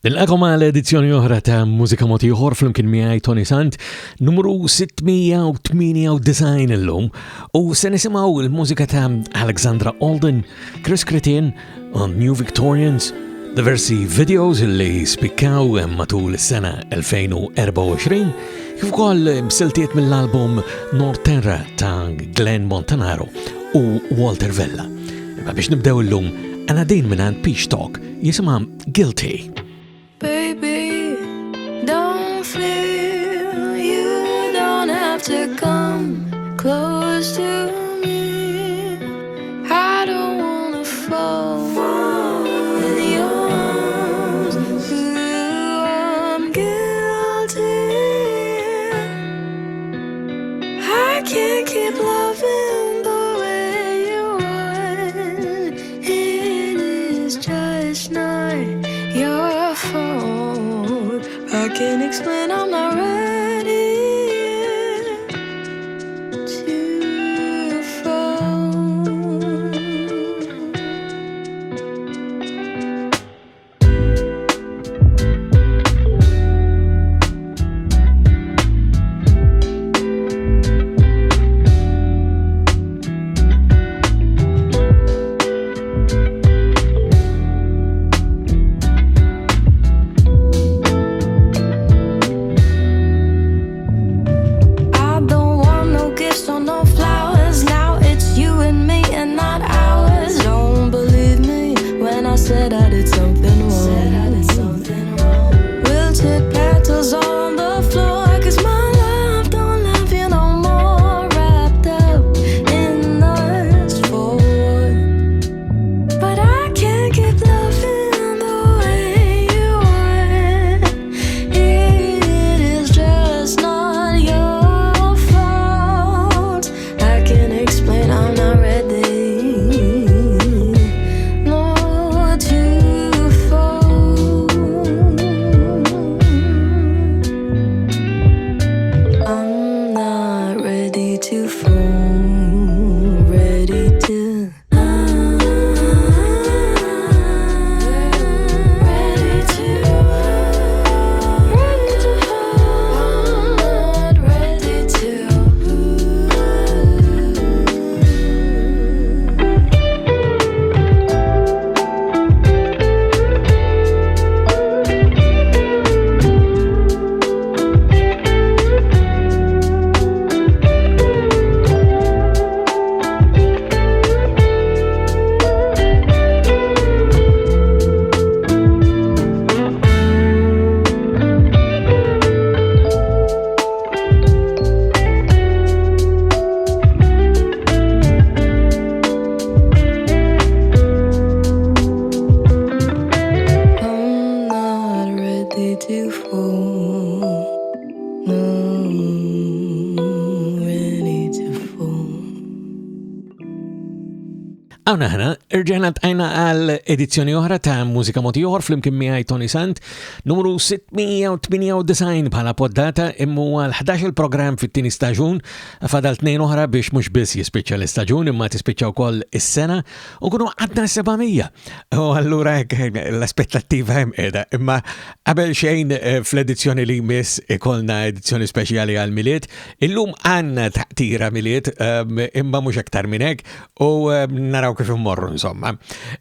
Nilqakom għal edizzjoni oħra ta' Mużika Mod Ieħor flimkien miegħi Tony Sant, numru 698 illum, u se nisimgħu l-mużika ta' Alexandra Alden, Chris Cretin u New Victorians, diversi videos li spikkaw matul is-sena 2024, kif ukoll siltiet mill-album Norterra ta' Glenn Montanaro u Walter Vella. Imma biex nibdew illum għandna din minn Peach Talk jisimha Guilty. Baby, don't fear, you don't have to come close to me. I don't wanna fall in your arms. Ooh, I'm guilty. I can't keep loving the way you are. It is just not your fault. I can't explain, I'm not ready to fall. Said I did something wrong. Wilted petals on the floor, 'cause my love don't love you no more. Wrapped up in us for what? But I can't keep loving the way you are. It is just not your fault. I can't explain, I'm not ready. Għawna ħana, irġana tajna għal edizzjoni oħra ta' Mużika Mod Ieħor flimkien miegħi Tony Sant, numru 698 bħala poddata, immu għal-11 il-programm fit-tieni staġun, fadal 2 oħra biex mhux biss jispiċċa l-istaġun imma tispiċċa wkoll is-sena u kunu għadna 700. U allura l-aspettattiva hemm qiegħda, imma qabel xejn fl-edizzjoni li jmiss ikollna edizzjoni speċjali għal miliet, illum għandna taqtira miliet imma mhux aktar minn hekk u naraw kif immorru insomma.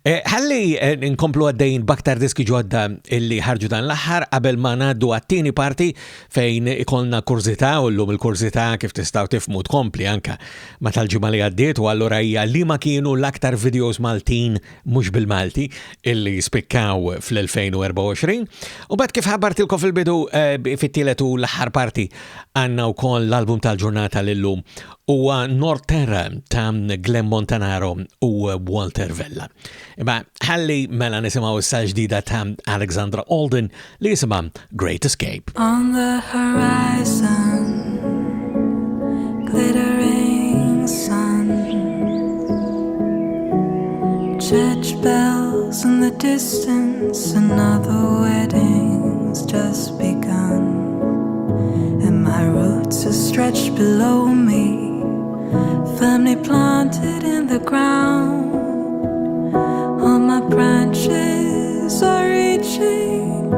Ħalli nkomplu għaddejn baktar diski ġodda illi ħarġu dan l-aħħar qabel ma ngħaddu għat-tieni parti fejn ikollna kurzità u llum il-kurzità kif tistgħu tifhmu tkompli anke ma tal-ġimgħa li għaddiet u allura hija li ma kienu l-aktar videos Maltin mhux bil-Malti illi spikkaw fl-2024 u bad kif ħabbartilkom fil-bidu fit-tielet u l-aħħar parti għandna wkoll l-album tal-ġurnata lillum huwa Norterra ta' Glenn Montanaro u Walter Vella. Imma ħalli mela nisimgħu issa ġdida ta' Alexandra Alden li jisimha Great Escape. On the horizon, glittering sun, church bells in the distance, another wedding's just begun, and my roots are stretched below me, firmly planted in the ground. All my branches are reaching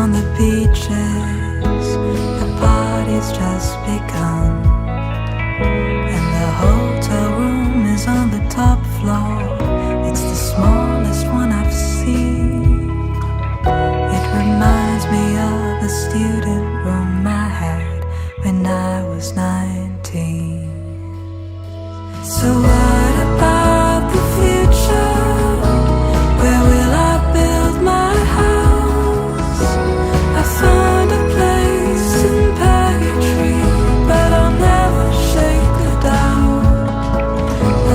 on the beaches, the party's just begun, and the hotel room is on the top floor. It's the smallest one I've seen. It reminds me of a student room I had when I was 19. So what about the future? Where will I build my house? I found a place in Purgatory, but I'll never shake the doubt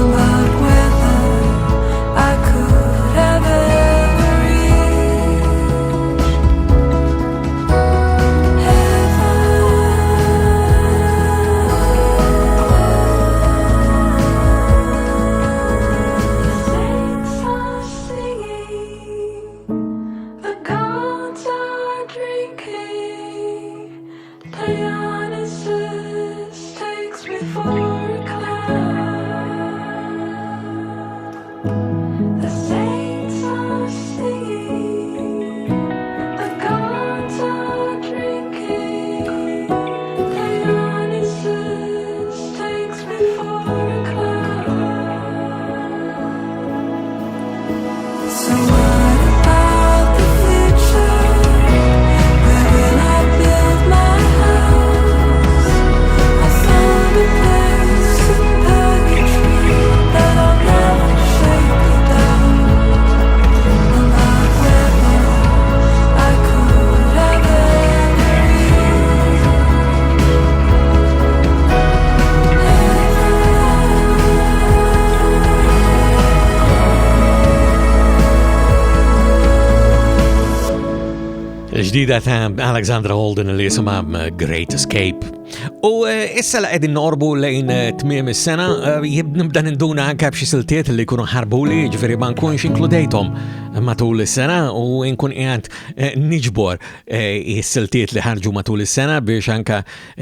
about whether I could ever reach ġdida ta' Alexandra Holden li jisimha Great Escape. U issa la qegħdin norbu lejn tmiem is-sena nibda ninduna anke b'xi siltiet li jkunu ħarbuli, ġifieri ma nkunx inkludejthom matul is-sena u nkun qiegħed niġbor is-siltiet li ħarġu matul is-sena biex anke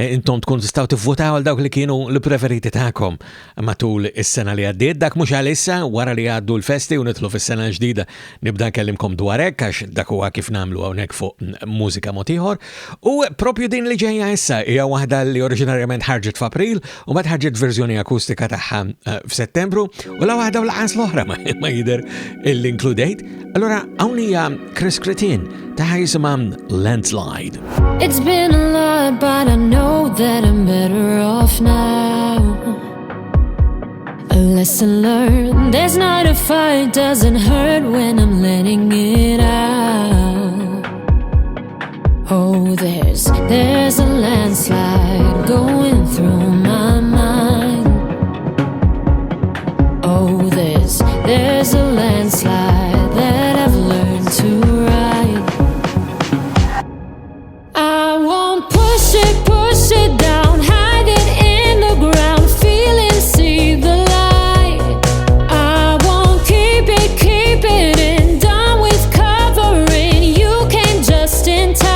intom tkun tistgħu tivvutaw għal dawk li kienu l-preferiti tagħkom matul is-sena li għaddiet. Dak mhux għalissa wara li għaddu l-festi u nidħlu fis-sena ġdida nibda nkellimkom dwar hekk għax dak huwa kif nagħmlu hawnhekk fuq mużika mod ieħor. U propju din li ġejja issa hija waħda li oriġinarjament ħarġet f'April u mbagħad ħarġet verżjoni akustika tagħha f'Settembru u la waħda u laqas l-oħra ma jidher l-inkludejt. Allora hawn hija Chris Cretin taħ jisimha Landslide. It's been a lot, but I know that I'm better off now. A lesson learned, there's not a fight, doesn't hurt when I'm letting it out. Oh, there's a landslide going through my mind. Oh, there's a landslide that I've learned to ride. I won't push it down, hide it in the ground, feel and see the light. I won't keep it in, done with covering, you came just in time.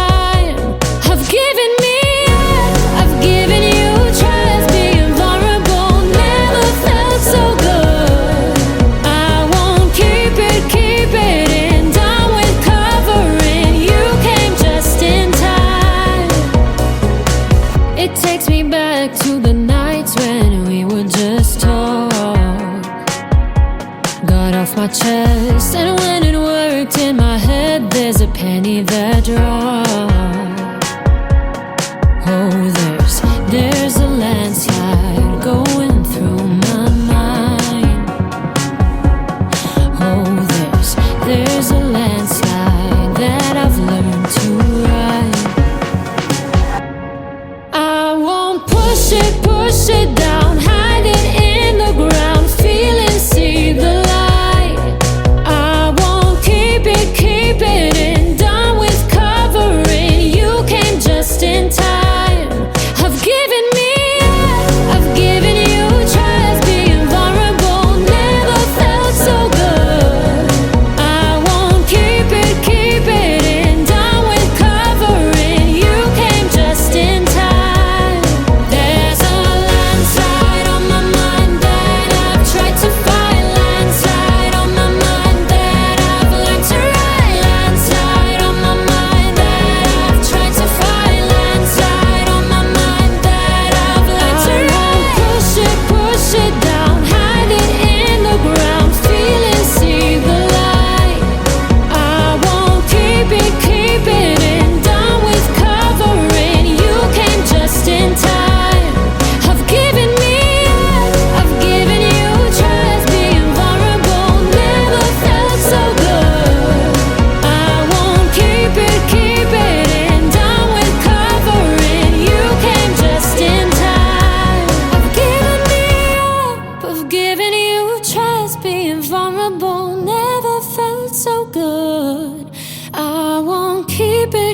My chest, and when it worked in my head, there's a penny that dropped. Oh, there's a landslide going through my mind. Oh, there's a landslide that I've learned to ride. I won't push it down, hide it in the ground, feel and see the light. Keep it in, done with cover.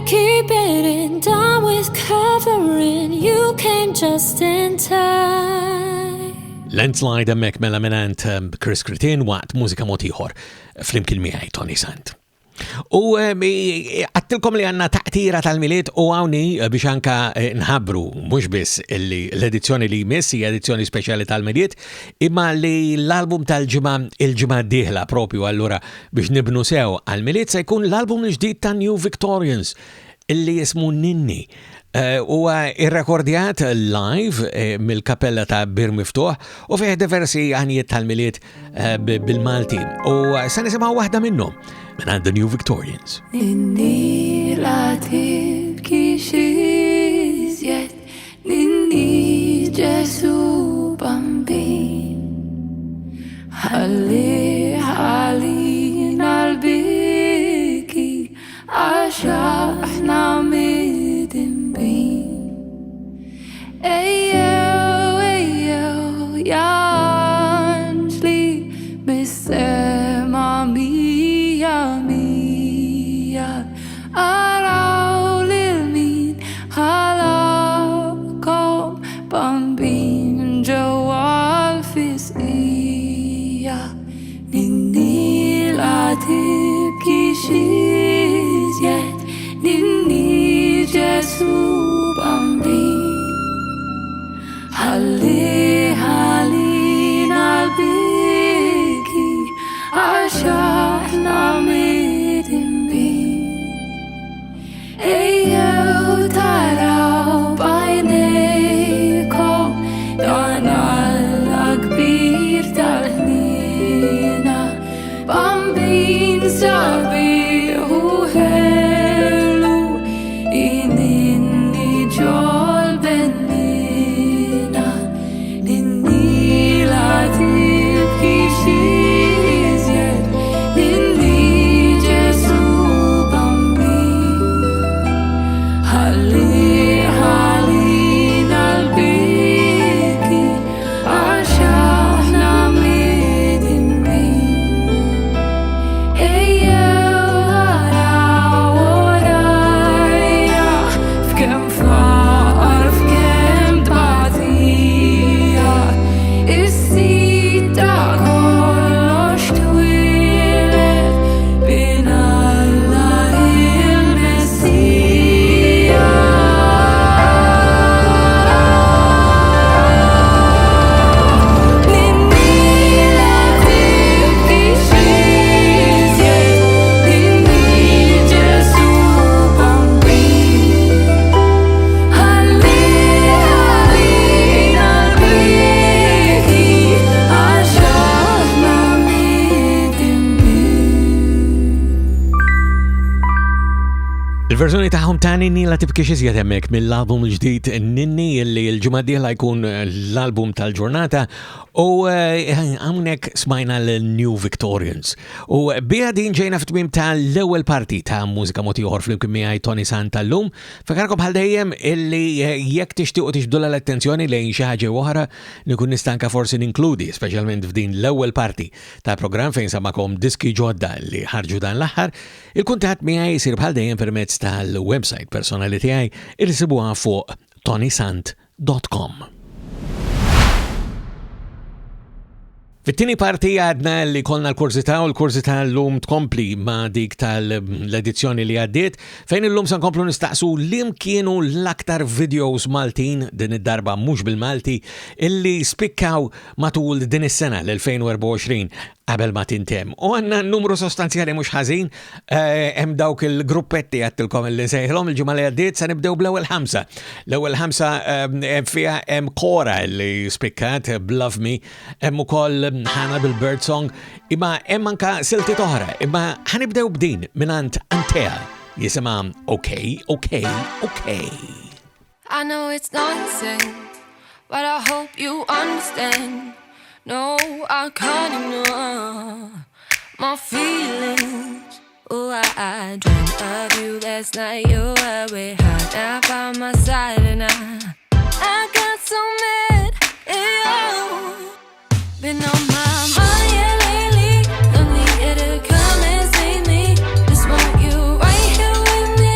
keep it, and done with covering. You came just in time. Landslide emmek mela minant Chris Cretin waqt mużika motiħor flimkien miegħi Tony Sant. U għattilkom li għanna taqtira tal-miliet u għawni biex anka nħabru mux biss l-edizzjoni li jmissi edizzjoni speċjali tal-miliet imma li l-album tal-ġimma il-ġimma diħla propju allura biex nibnu sew għal-miliet se jkun l-album l-ġdid ta' New Victorians illi jismu Ninni. U irrekordjat live mill-kapella ta' Bir Miftuħ u fih diversi għanijiet tal-miliet bil-Malti u se nisimgħu waħda minnhom minn The New Victorians. Ninni la tibki xizjet, ninni Ġesu bambin, ħalli nalbiki għaxa aħna midinbin. Ejjew, ejjew, janġli mis-sema mija araw lil min ħalakom bambin ġewwa l-fisqija. Ninni la tibki xizjet, ninni Ġesu bambin, ħalli nalbiki għax aħna midinbin. Ejjew taraw b'għajnejkom dan Alla kbir tal-ħnina, bambin sabiħ u ħelu ininni ġol bennina. Ninni la tibki xizjet, ninni Ġesu bambin, ħalli nalbiki għax aħna midinbin. Ejjew araw warajja f'kemm faqar f'kemm tbagħtija, is-sit ta' kollox twieled bin Alla il-Messija. Ninni la tibki xizjet, ninni Ġesu bambin, ħalli nalbiki għax aħna midinbin. Il-verżjoni taħħom ta' Ninni la tibki xizjet hemmhekk mill-album l-ġdid Ninni illi l-ġimgħa d-dieħla jkun l-album tal-ġurnata u hawnhekk smajna l-New Victorians. U biha din ġejna fit-tmiem tal-ewwel parti ta' mużika motiħor flimkien miegħi Tony Sant tal-lum. Fakarkom bħal dejjem illi jekk tixtiequ tixbdu l-attenzjoni lejn xi ħaġa oħra nikun nistanka forsi ninkludi, speċjalment f'din l-ewwel parti tal-programm fejn samakom diski ġodda li ħarġu dan l-aħħar. Il-kuntatt miegħi jsir bħal dejjem permezz tal-website personali tiegħi irsibuha fuq tonysant.com. Fit-tieni parti għadna li kolna l-kurzita u l-kurzita l-lum tkompli ma dik tal-edizzjoni li għaddiet fejn il-lum san komplu nistaqsu lim kienu l-aktar videos Maltin din id-darba mhux bil-Malti illi spikkaw matul din is-sena l-2024 qabel ma tintem. U għanna numru sostanzjali mhux ħażin, hemm dawk il-gruppetti għattilkom illi sejħilhom il-ġimgħa li għaddiet se nibdew bl-ewwel ħamsa. L-ewwel ħamsa fiha hemm Kora li spikkat Love Me, hemm ukoll Hannah bil-Birdsong, imma hemm anka silti oħra, imma ħanibdew b'din minant Antea jisimha Okay, Okay, Okay. I know it's nonsense, but I hope you understand. No, I can't ignore my feelings. Oh, I dreamt of you last night. You were way hot now by my side, and I got so mad at you. Been on my mind, yeah, lately. Don't need you to come and save me. Just want you right here with me.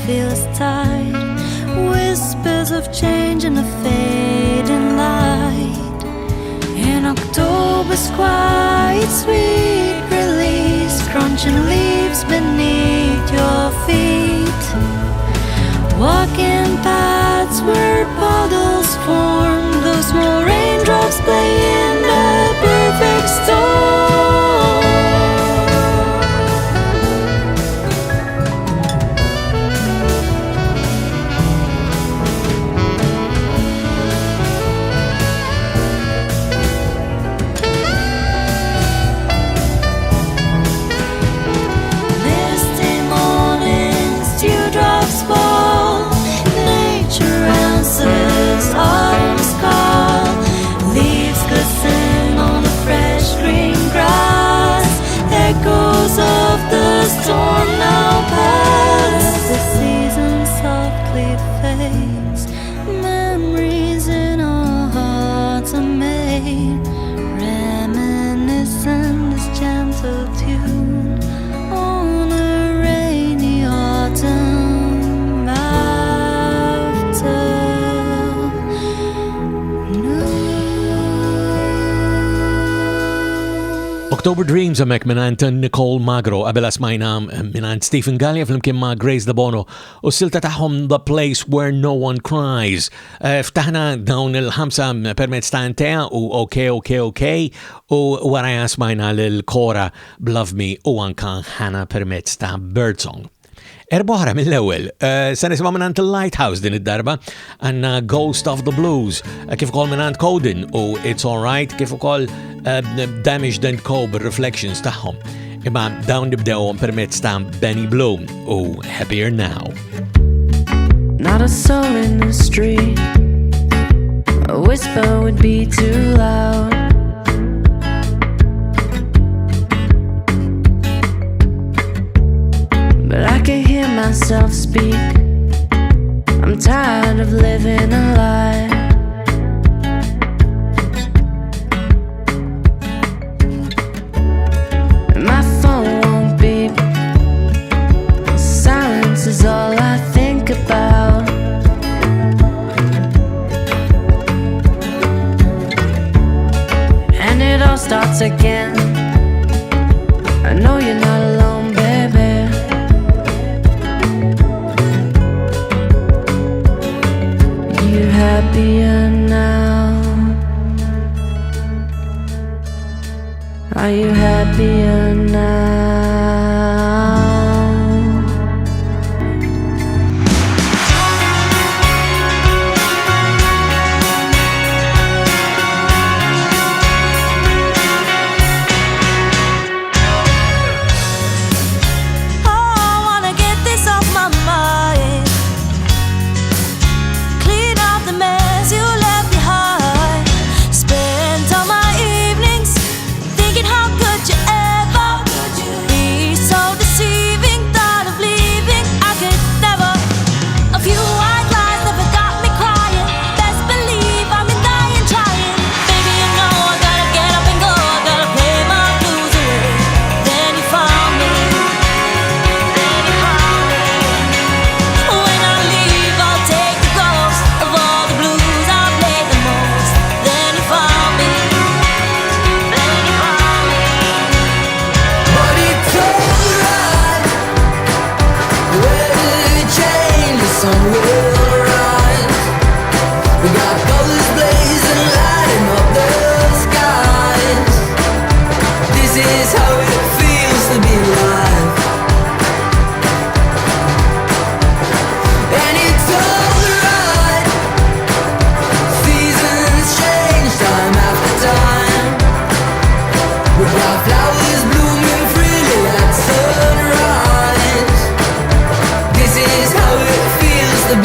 feels tight. Whispers of change in the fading light. In October's quiet, sweet release, crunching leaves beneath your feet. Walking paths where puddles form, those small raindrops play in the perfect storm. Autumn's call, leaves glisten on the fresh green grass. Echoes of the storm now pass. The season softly fades. Memories in our hearts are made. Reminiscent this gentle tune on a rainy autumn after. October Dreams għamek minant Nicole Magro għabela smajna minant Stephen Gallia flimkien ma' Grace De Bono u s-silta taħħom The Place Where No One Cries. Ftaħna dawn il-5 permezz ta' Antea u OK u waraja smajna l-Kora Love Me u anka ħana permezz ta' Birdsong. Erboħra mill-ewel, sa nisma minnant il-Lighthouse din id-darba, għanna Ghost of the Blues, kif ukoll minnant Coden u It's Alright, kif ukoll Damaged and Co bir-reflections tagħhom. Imma dawn nibdew permezz ta' Benny Bloom u Happier Now. Not a soul in the street, a whisper would be too loud. But I can hear myself speak. I'm tired of living a lie. And my phone won't beep. Silence is all I think about. And it all starts again. I know you're not alone, baby. Happier now? Are you happier now? The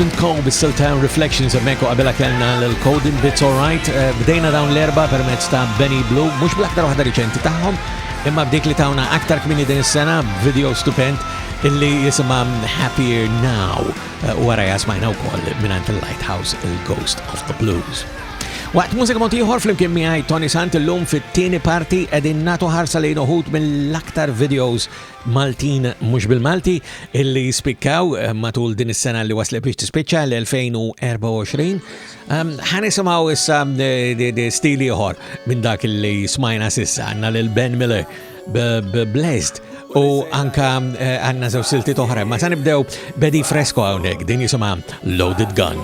Statement Co bis-silta Reflections hemmhekk u qabela kellna l-Coding Bits Alright. Bdejna dawn l-erba' permezz ta' Benny Blue, mhux bl-aktar waħda riċenti tagħhom, imma b'dik li tawna aktar kmieni din is-sena b'video stupend illi jisimha Happier Now wara jasmajna wkoll mingħand il-Lighthouse il-Ghost of the Blues. Waqt mużika motiħor flimkien miegħi Tony Sant illum fit-tieni parti qegħdin nagħtu ħarsa lejn uħud mill-aktar videos Maltin mhux bil-Malti illi spikkaw matul din is-sena li waslet biex tispiċċa l-2024. Ħanisimgħu issa stili ieħor minn dak illi smajna sissa għandna lil Ben Miller Blessed u anka għandna żew siltiet oħra, ma sa nibdew bedi fresco hawnhekk din jisimha Loaded Gun.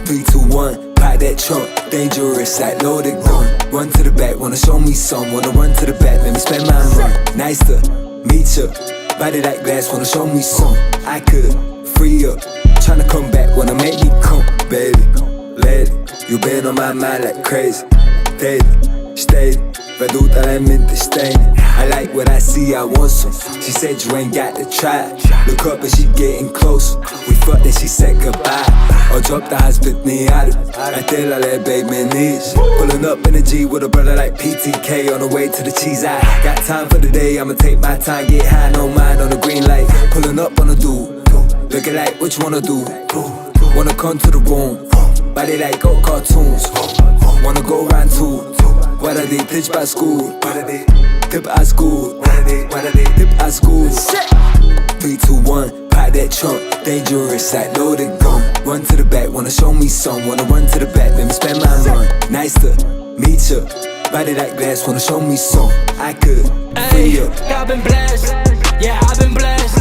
3, 2, 1, pack that trunk, dangerous like loaded gun. Run to the back, wanna show me some, wanna run to the back, let me spend my run. Nice to meet ya, body like glass, wanna show me some. I could free up, tryna come back, wanna make me come, baby. Let it, you been on my mind like crazy, daily, steady. Veduta la mente stain. I like what I see, I want some. She said you ain't got to try. Look up and she getting close. We fucked and she said goodbye. Or drop the eyes, split me out. I tell her that baby knees. Pulling up in a G with a brother like PTK on the way to the cheese. I got time for the day, I'ma take my time, get high, no mind on the green light. Pulling up on a dude, looking like what you wanna do. Wanna come to the room, body like go cartoons. Wanna go round two. What are they teach by school? What are they tip at school? What are they tip at school? 3, 2, 1, pack that trunk, dangerous like loaded gun. Run to the back, wanna show me some, wanna run to the back, let me spend my run. Nice to meet ya, body like glass, wanna show me some. I could free up. I've been blessed, yeah I've been blessed.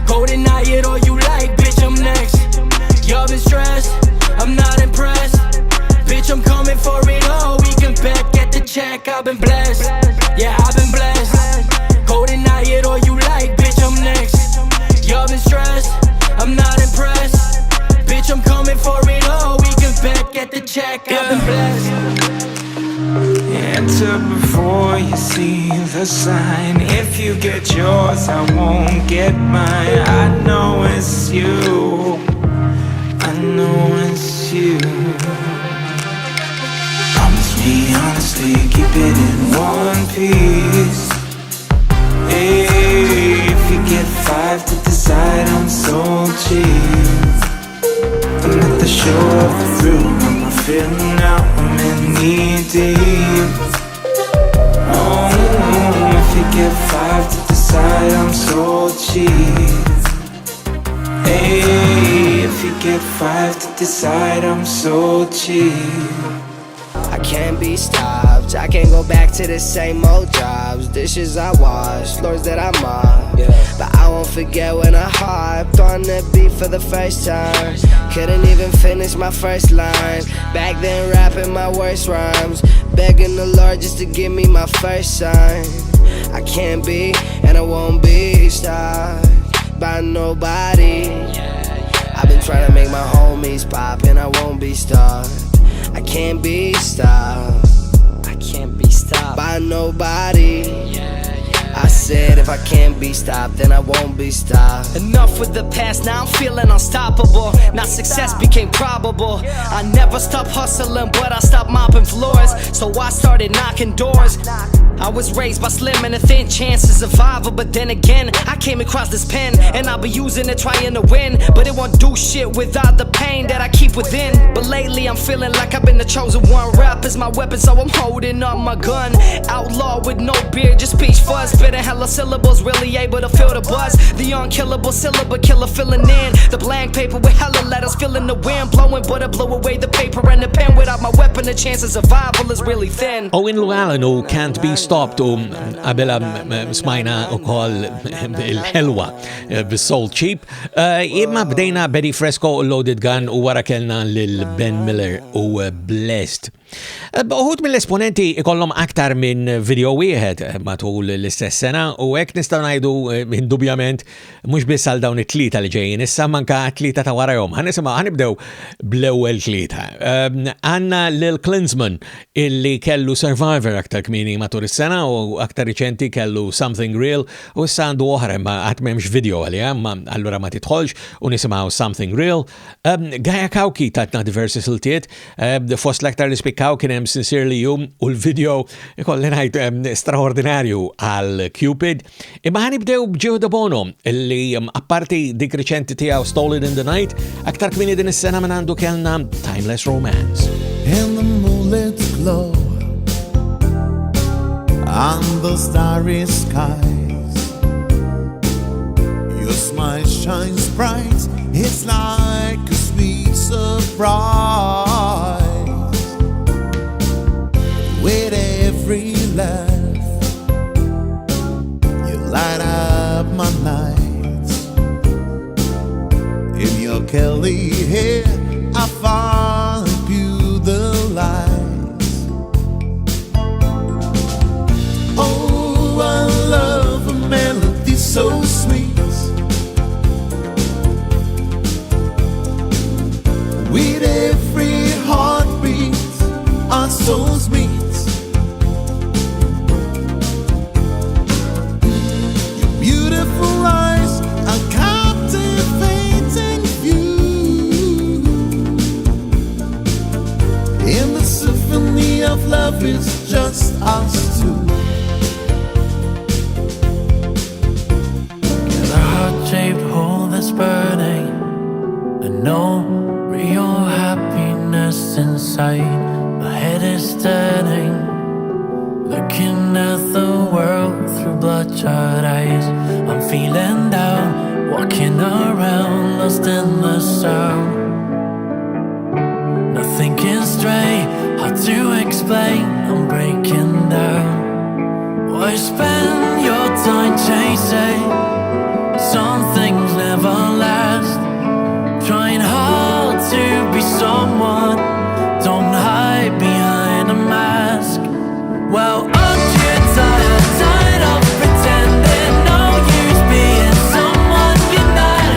Go deny it all you like, bitch I'm next. Y'all been stressed, I'm not impressed. Bitch I'm coming for it all, we can bet. Check, I've been blessed, yeah I've been blessed. Go deny it all you like, bitch I'm next. Y'all been stressed, I'm not impressed. Bitch I'm coming for it all, we can bet, get the check, I've been blessed. Enter before you see the sign. If you get yours, I won't get mine. I know it's you, I know it's you. Me honestly, keep it in one piece. Hey, if you get 5 to decide, I'm so cheap. I'm at the shore of the thrill, I'm not feeling out, I'm in knee deep. Oh, if you get 5 to decide, I'm so cheap. Hey, if you get 5 to decide, I'm so cheap. I can't be stopped, I can't go back to the same old jobs. Dishes I wash, floors that I mop, but I won't forget when I hopped on the beat for the first time. Couldn't even finish my first line, back then rapping my worst rhymes, begging the Lord just to give me my first sign. I can't be, and I won't be stopped by nobody. I've been trying to make my homies pop, and I won't be stopped. I can't be stopped, I can't be stopped by nobody. I said if I can't be stopped, then I won't be stopped. Enough with the past, now I'm feeling unstoppable. Now success became probable. I never stopped hustling, but I stopped mopping floors. So I started knocking doors. I was raised by slim and a thin chance of survival. But then again, I came across this pen, and I'll be using it trying to win. But it won't do shit without the pain that I keep within. But lately I'm feeling like I've been the chosen one. Rap is my weapon, so I'm holding up my gun. Outlaw with no beard, just speech fuzz. Spitting hella syllables, really able to feel the buzz. The unkillable syllable killer filling in the blank paper with hella letters, feeling the wind blowing, but I blow away the paper and the pen. Without my weapon, the chance of survival is really thin. Owen Llewellyn u Can't Be Stopped u qabela smajna ukoll il-ħelwa bis-Soul Cheap. Imma bdejna Betty Fresco u Loaded Gun u wara kellna lil Ben Miller u Blessed. Uħud mill-esponenti ikollhom aktar minn video wieħed matul l-istess sena u hekk nistgħu ngħidu indubjament mhux biss għal dawn it-tlieta li ġejjin, issa manka tlieta ta' warahom. Ħanibdew bl-ewwel tlieta. Għandna lil Klinsmann illi kellu Survivor aktar kmieni matul is-sena u aktar riċenti kellu Something Real u issa għandu oħra ma qatt m'hemmx video għaliha, ma allura ma titħolx u nisimgħu Something Real. Gaia Kawki tatna diversi siltiet, fost l-aktar li spikkaw kien hemm Sincerely You u l-video ikolli ngħid straordinarju għal Cupid. Imma ħanibdew b'Gio Da Bono illi apparti dik riċenti tiegħu Stolen in the Night, aktar kmini din is-sena minn għandu kellna Timeless Romance. In the moonlit glow on the starry skies, your smile shines bright, it's like a sweet surprise. With every laugh, you light up my nights. In your curly hair, I find you the lights. Oh, I love a melody so sweet. With every heartbeat, our souls meet. Your beautiful eyes are captivating view. In the symphony of love, it's just us two. Got a heart-shaped hole that's burning, and no real happiness inside. My head is turning, looking at the world through bloodshot eyes. I'm feeling down, walking around, lost in the sound. Nothing can stray, hard to explain, I'm breaking down. Why spend your time chasing? Some things never last. Trying hard to be someone, don't hide behind a mask. Well, aren't you tired of pretending? No use being someone you're not.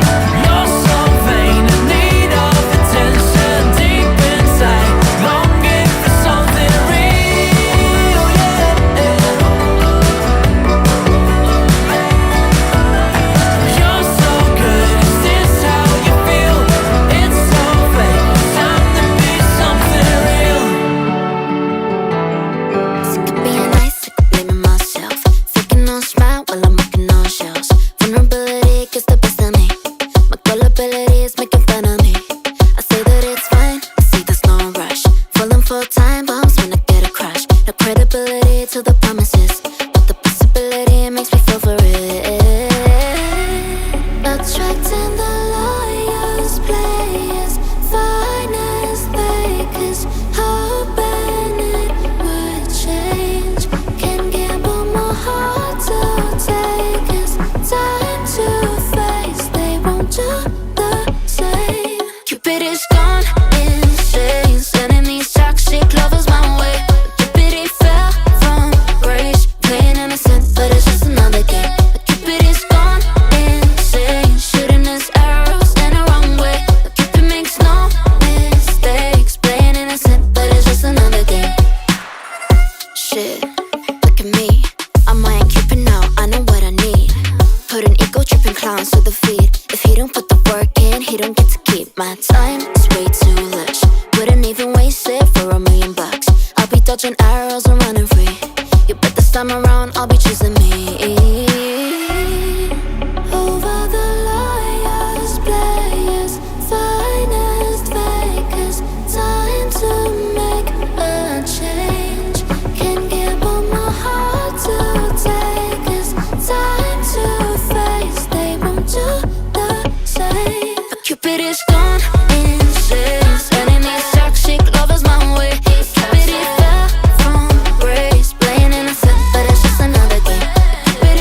You're so vain and need of attention deep inside, longing for something real, yeah. You're so good, is this how you feel? It's so fake, time to be something real. Sick of being nice, sick of blaming myself. Faking on smile while I'm working on shells. Vulnerability gets the best of me. My gullibility is making fun of me. I say that it's fine, I say there's no rush. Falling for time bombs when I get a crush. No credibility to the promises, but the possibility makes me feel for it. Attracting the liars, players, finest fakers, hoping it would change. Can gamble my heart to take us time to face. They won't do the same. Cupid is gone insane, sending these toxic lovers my way. Cupid he fell from grace, playing innocent, but it's just another game. Cupid is gone insane, shooting his arrows in the wrong way. Cupid makes no mistakes, playing innocent, but it's just another game. Shit, look at me, I'm my Cupid now, I know what I need. Put an ego-tripping clowns to the feet. If he don't put the work in, he don't get to keep my time. It's way too lush, wouldn't even waste it for $1 million. I'll be dodging arrows and running free. You bet this time around I'll be choosing me. Over the liars, players, finest fakers, time to make a change. Can gamble my heart to take us time to face. They won't do the same. But Cupid is gone insane, sending these toxic lovers my way. Cupid he fell from grace, playing innocent, but it's just another game. Cupid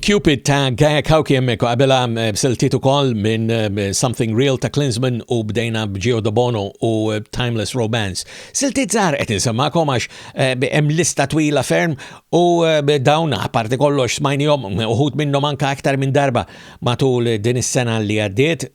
Cupid ta' Gaia Kauki jemmek, għabela b'siltiet ukoll minn Something Real ta' Klinsman u bdejna b'Gio Bono u Timeless Romance. Siltiet żgħar qed insemmakom għax hemm lista twila ferm u dawn apparti kollox smajnihom uħud minnhom anke aktar minn darba matul din is-sena li għaddiet.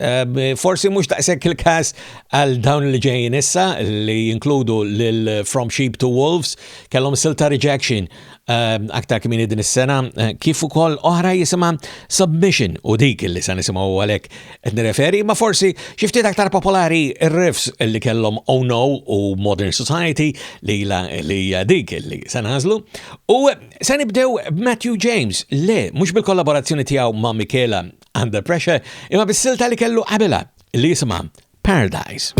Forsi mhux daqshekk il-każ għal dawn li ġejjin issa li jinkludu lil From Sheep to Wolves kellhom silta Rejection aktar kmini din is-sena kif ukoll oħra jisimha Submission u dik li se nisimgħu għalhekk qed nirreferi, ma forsi xi ftit aktar popolari ir-riffs li kellhom Oh No u Modern Society li dik li se nażlu. U se nibdew b'Matthew James, le mhux bil-kollaborazzjoni tiegħu ma' Michaela Under Pressure, imma bis-silta li kellu qabelha li jisimha Paradise.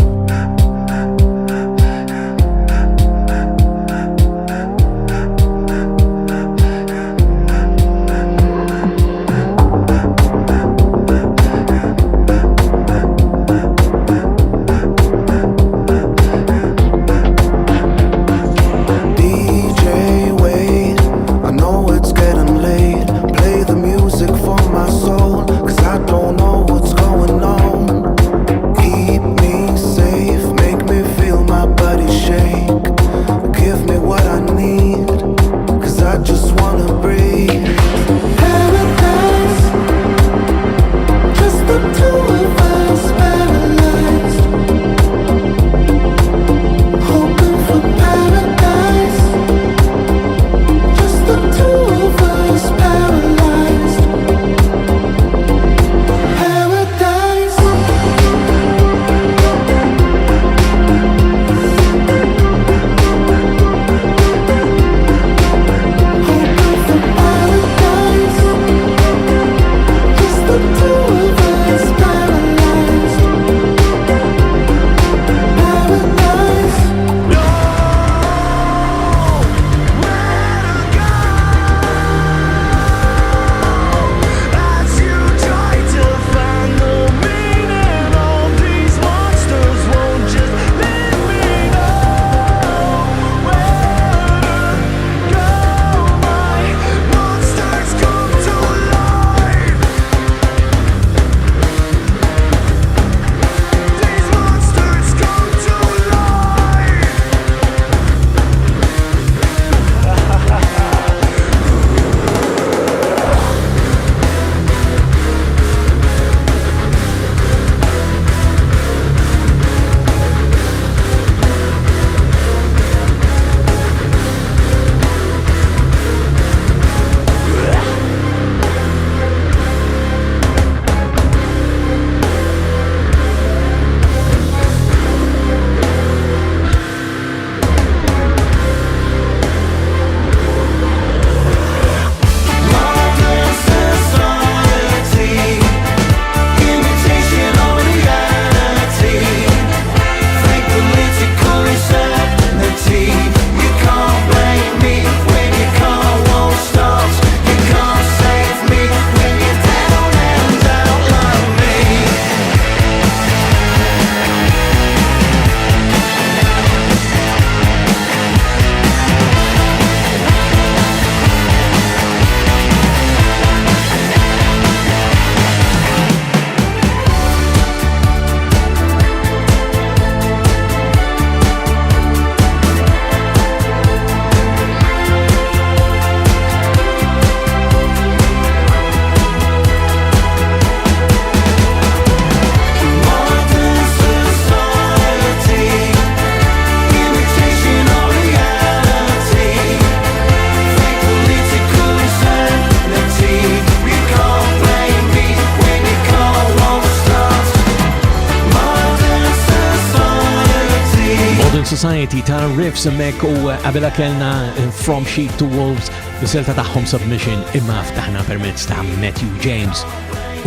Society ta' riffs mek u għabela kellna From Sheep to Wolves biselta taħħom Submission imma ftaħna permezz ta' Matthew James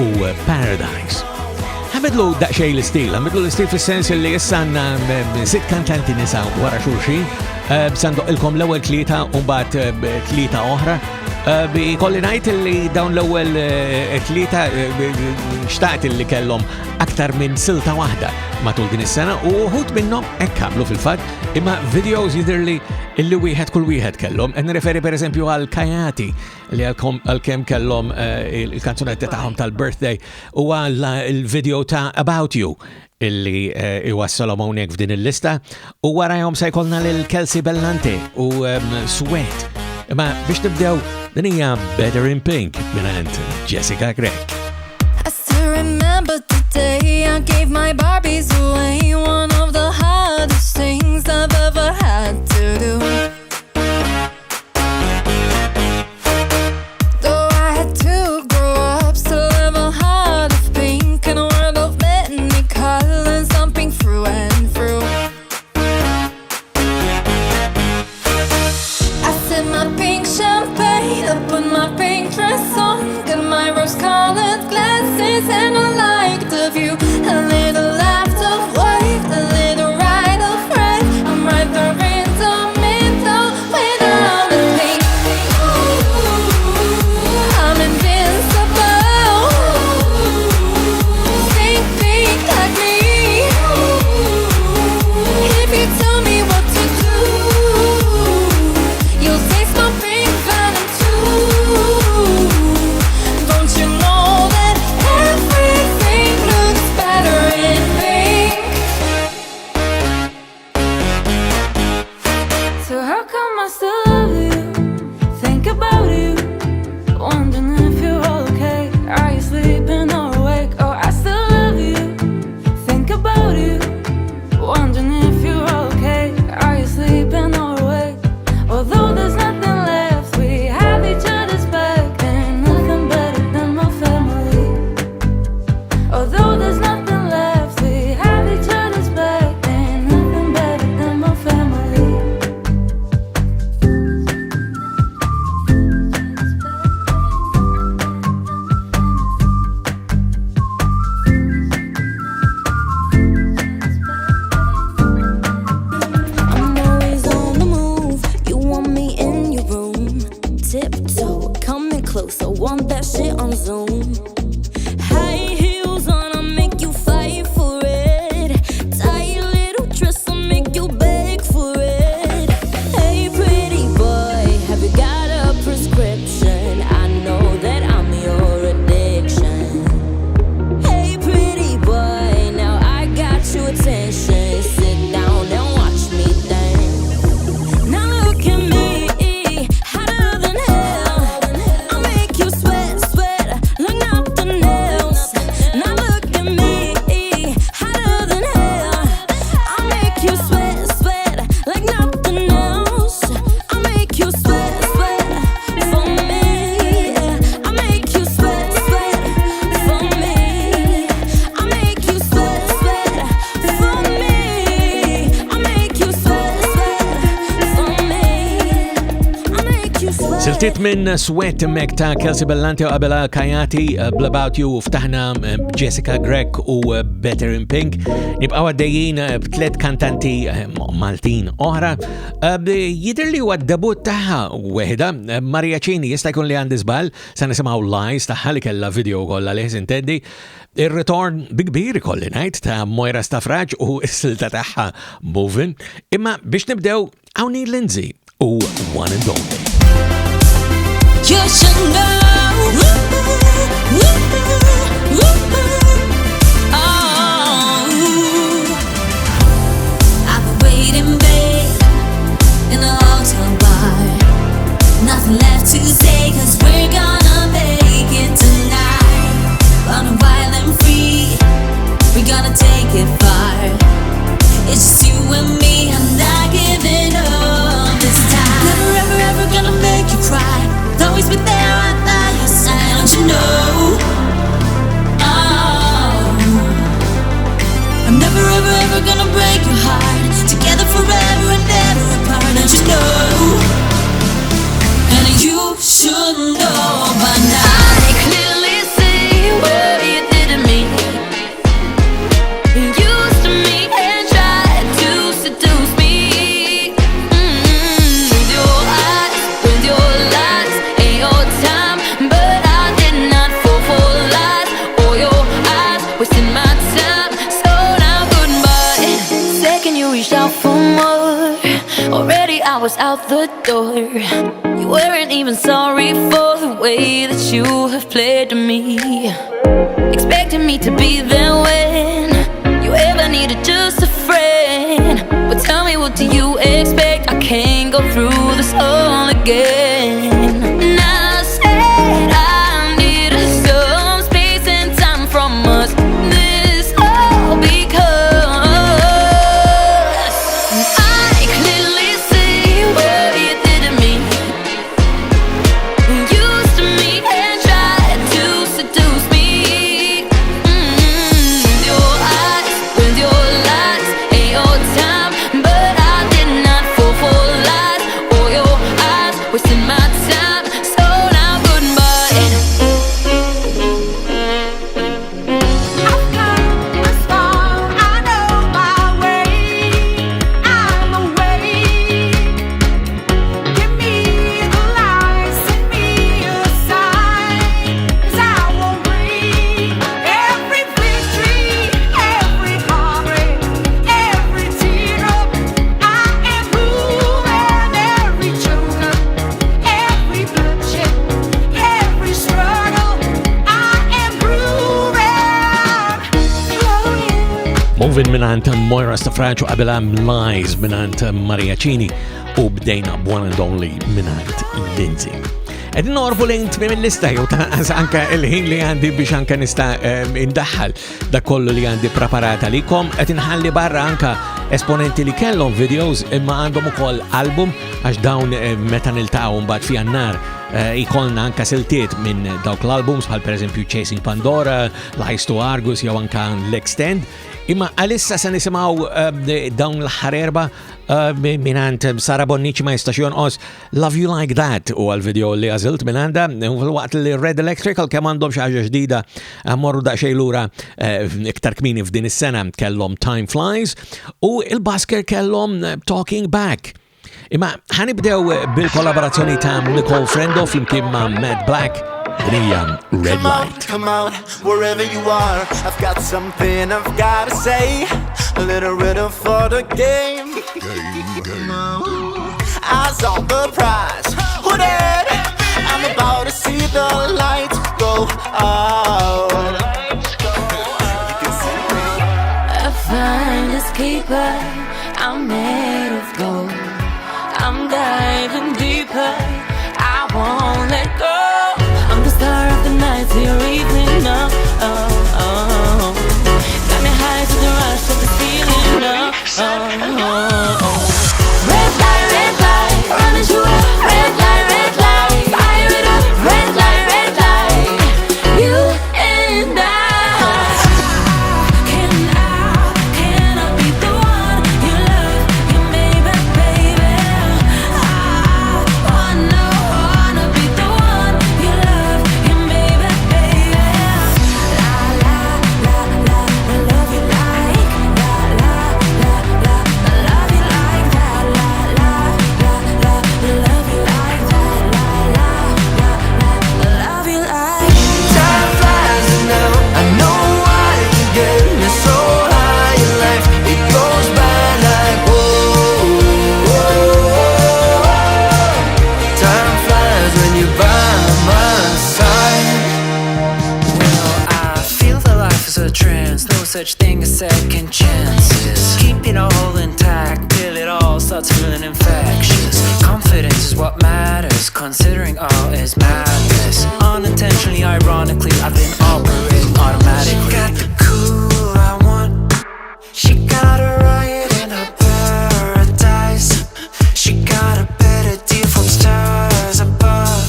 u Paradise. Għamedlu daqxej l-istil, fil-sens li jessanna 6 kantanti nisa wara xurxin, b'sandoq ilkom l-ewel 3 u bat 3 oħra Bi kolli ngħid li dawn l-ewwel tlieta xtaqt li kellhom aktar minn silta waħda matul din is-sena u wħud minnhom hekk għamlu fil-fatt imma videos jidhirli illi wieħed kull wieħed kellhom. Qed nirreferi pereżempju għal Kajati li għalkemm kellhom il-kanzunetti tagħhom tal-birthday u għal il-video ta' About You illi iwassalhom hawnhekk f'din il-lista u warahom se jkollna lil Kelsey Bellante u Sweat. Imma biex nibdew din hija Better in Pink mingħand Jessica Gregg. I still remember the day I gave my Barbies away. One of the hardest things I've ever had to do. Though I had to grow up, still have a heart of pink and a world of many colors, jumping through and through. I sip my pink champagne, I put my pink dress on, got my rose-colored glasses and I like the view. A little laughter, wave, a little ride of red. I'm right there in the middle without a pink. I'm invincible. Think pink like me. If you tell me what to do, you'll taste my pink venom too. Don't you know that everything looks better in pink? So how come I still love you? Think about you, wondering if you're okay. Are you sleeping or awake? Oh, I still love you. Think about you, wondering if you're okay. Are you sleeping or awake? Although there's nothing left, we have each other's back. Ain't nothing better than my family. Although there's nothing left, we have each other's back. Ain't nothing better than my family. I'm always on the move. You want me in your room. Tiptoe, coming close. I want that shit on Zoom. High heels on, I'll make you fight for it. Tight little dress, I'll make you beg for it. Hey, pretty boy, have you got a prescription? I know that I'm your addiction. Hey, pretty boy, now I got your attention. Sit down and watch me dance. Now look at me, hotter than hell. I'll make you sweat, sweat, like nothing else. Now look at me, hotter than hell. I'll make you sweat, sweat, like nothing else. I'll make you sweat, sweat for me. I'll make you sweat, sweat for me. I'll make you sweat, sweat for me. I'll make you sweat, sweat for me. I'll make you sweat. Siltiet minn Sweat mek ta' Kelsey Bellante u qabela Kajati About You u ftaħna Jessica Gregg u Better in Pink. Nibqaw għaddejjin b'tlet kantanti Maltin oħra. Jidirli huwa d-debut taħħa weħda Marija Ċini jista' jkun li għandi żball se nisimgħu Lies taħħa li kellha video kollha li intendi. Ir-ritorn bi kbir ikolli ngħid ta' Moira Stafraġ u s-silta taħħa Movin'. Imma biex nibdew hawn Lindsay u One and Only. You should know. Oh, I've been waiting, babe, in a hotel bar. Nothing left to say, 'cause we're gonna make it tonight. On a wild and free, we're gonna take it far. It's just you and me, I'm not giving up this time. Never ever ever gonna make you cry. Always be there at your side, don't you know? Oh, I'm never ever ever gonna break your heart. Together forever and never apart, don't you know? And you should know. was out the door. You weren't even sorry for the way that you have played to me, expecting me to be there when you ever needed just a friend. But tell me, what do you expect? I can't go through this all again. And I said I needed some space and time from us. This all because I clearly see what you did to me. You used to me and tried to seduce me. With your eyes, with your lies, and your time, but I did not fall for lies or your eyes, wasting my time. So now goodbye. I've come this far, I know my way. I'm away. Give me the light, send me a sign, 'cause I won't breathe. Every victory, every heartbreak, every teardrop, I am proven. Every choker, every bloodshed, every struggle, I am proven. Movin minant Moira Stafraċu qabela Lies minant Maria Cini u bdejna One and Only minant Lindsay. Edin norbu lejn tmiem il-lista jew anka il-ħin li għandi biex anka nista' indaħħal da kollu li għandi preparata likom. Qed inħalli barra anka esponenti li kellhom videos imma għandhom ukoll album għax dawn meta niltaqgħu mbagħad fi Jannar ikolna anka siltiet minn dawk l-albums bħal pereżempju Chasing Pandora, Lies to Argus jew anka L'Extend. Imma għalissa se nisimgħu dawn l-ħarerba minant Sara Bonnici ma jistax jonqos Love You Like That u għal-video li għazilt minanda fil-waqt li Red Electrical kemm għandhom xi ħaġa ġdida morru daqsxejn lura iktar kmini f'din is-sena kellhom Time Flies u il-Basker kellhom Talking Back. Imma ħanibdew bil-kollaborazzjoni ta' Nicole Frendo flimkien ma' Matt Black hija Red Light. Come out, wherever you are. I've got something I've gotta say. A little riddle for the game. Eyes on the prize. Who that? I'm about to see the light go out. A finders keeper, I'm made of gold. I'm diving deeper, I won't let go. I'm the star of the night, so you're evening up. Got me high to the rush of the feeling up. Red light, running through a red light, fire it up, red light, you and I. Can I be the one you love, you maybe, baby? I wanna be the one you love, you maybe, baby. La la la la, I love you like, la la la la, I love you like that, la la la la, I love you like that, la la la la, I love you like. Time flies now. I know why you get me so high in life. It goes by like whoa. Time flies when you're by my side. Well, I feel that life is a trance, no such thing as second chances. Keep it all intact till it all starts feeling infectious. Confidence is what matters, considering all is madness. Unintentionally, ironically, I've been operating automatically. She got the cool I want. She got a riot in her paradise. She got a better deal from stars above.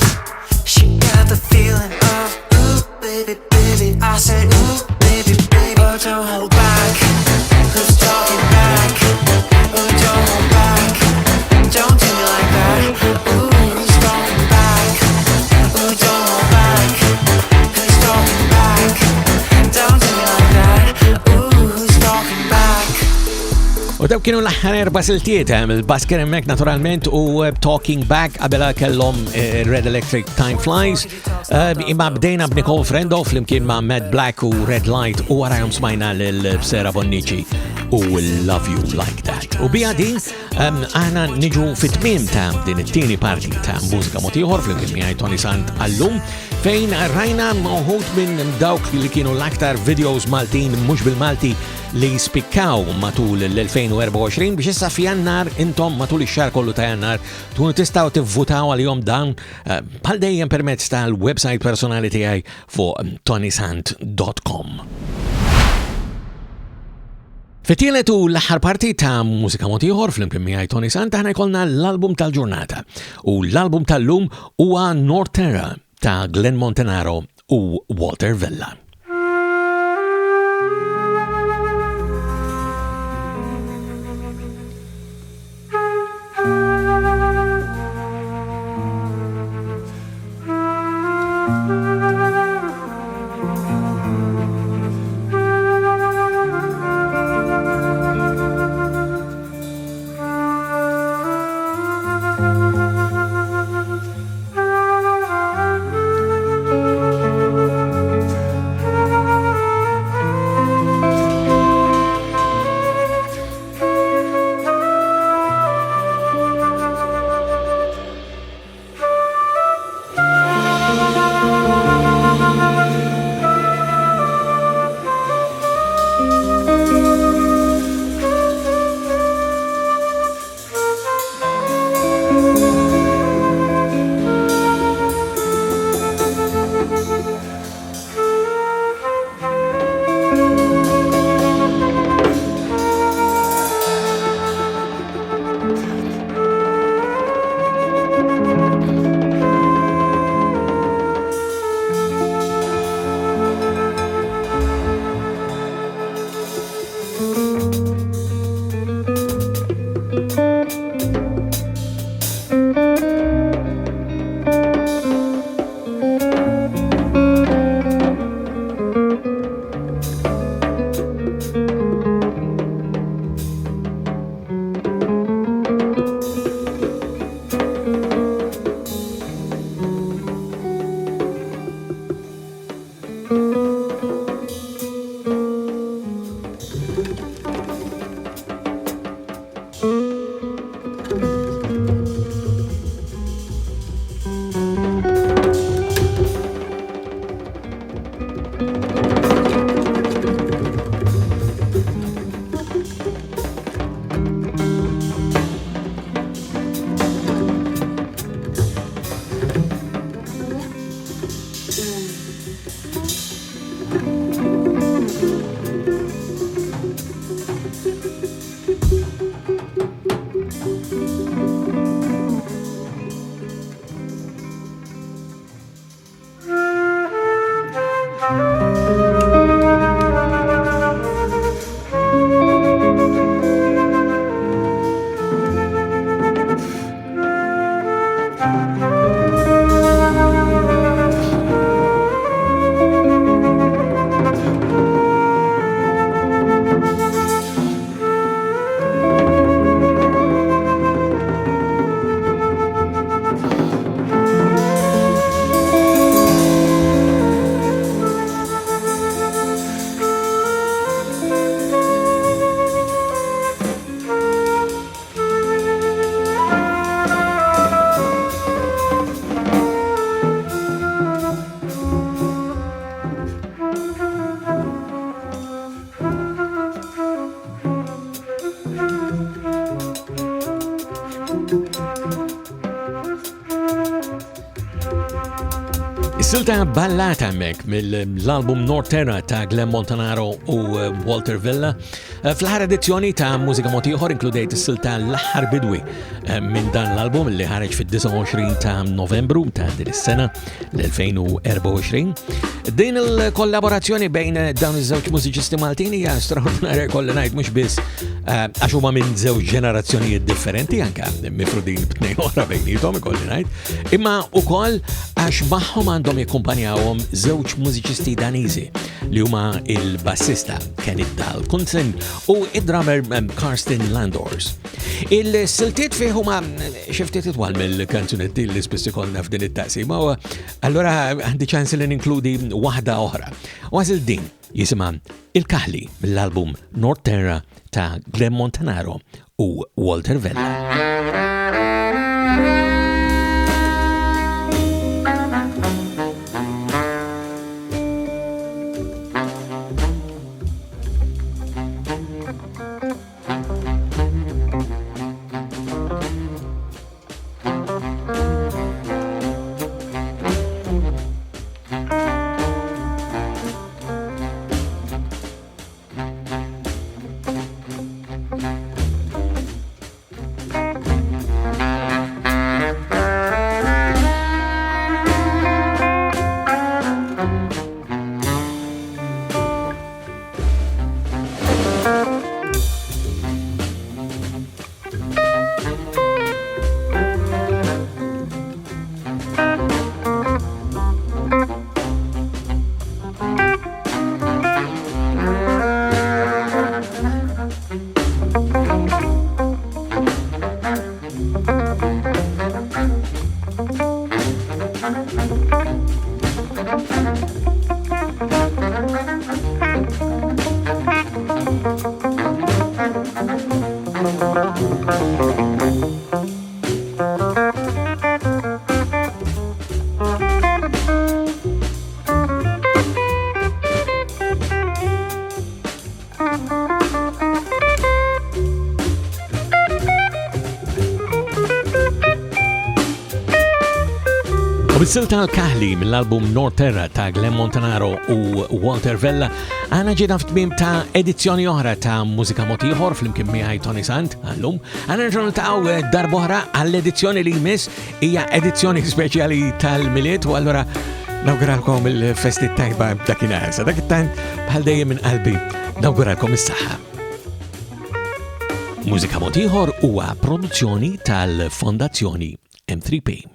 She got the feeling of ooh, baby, baby. I said ooh, baby, baby. Oh, don't hold back. Who's talking back? Oh, don't hold back. Don't do me like that. Ooh, who's talking back? Oh, don't hold back. Who's talking back? Don't do me like that. Ooh, who's talking back? U daw kienu l-ħar erba' siltiet il-Basker hemmhekk naturalment u Talking Back qabela kellhom Red Electric Time Flies. Imma bdejna b'Nicole Frendo flimkien ma' Matt Black u Red Light u warahom smajna lil Sara Bonnici u Love You Like That. U bija din Aħna niġu fit-tmiem ta' din it-tieni parti ta' mużika motiħor fl-imkien miegħi Tony Sant għallum fejn rajna uħud minn dawk li kienu l-aktar videos Maltin mhux bil-Malti li spikkaw matul l-2024 biex issa f'Jannar intom matul ix-xahar kollu ta' Jannar tkunu tistgħu tivvutaw għalihom dawn bħal dejjem permezz tal-website personali tiegħi fuq tonysant.com. Fitielet u l-aħħar parti ta' mużika motiħor fl-imkien miegħi Tony Sant aħna jkollna l-album tal-ġurnata u l-album tal-lum huwa Norterra ta' Glenn Montanaro u Walter Vella. Silta ballata mek mill-album Norterra ta' Glenn Montanaro u Walter Vella. Fl-ħar edizzjoni ta' mużika motiħor inkludejt is-silta l-aħħar bidwi minn dan l-album li ħareġ fid-29 ta' Novembru ta' din is-sena l-2024. Din il-kollaborazzjoni bejn dawn iż-żewġ mużiċisti Maltini hija straordinarja kolli ngħid mhux biss għax huma minn żewġ ġenerazzjonijiet differenti anke mifrudin b'tnejn oħra bejnietom ikolli ngħid, imma wkoll għax magħhom għandhom jikkumpanjawhom żewġ mużiċisti Daniżi li huma il-bassista Kenneth Dahl-Kunsen u id-drummer Karsten Landors. Il-siltiet fih huma xi ftit itwal mill-kanzunetti li spiss ikollna f'din it-taqsima u allura għandi ċans li ninkludi waħda oħra. Għażil din jisimha Il-Kaħli mill-album Norterra ta' Glenn Montanaro u Walter Vella. Bis-silta Kahli mill-album Norterra ta' Glenn Montanaro u Walter Vella għana ġida f'tmim ta' edizzjoni oħra ta' Mużika Motiħor fl-imkien miegħi Tony Sant għallum. Għana nġunu ta' darbohra għall-edizzjoni li jmiss hija edizzjoni speċjali tal-miliet u allura nawguralkom il-festi tajba dakinhar. Sa dak it-tant bħal dejjem minn qalbi nawguralkom is-saħħa. Mużika Motiħor huwa produzzjoni tal-Fondazzjoni M3P.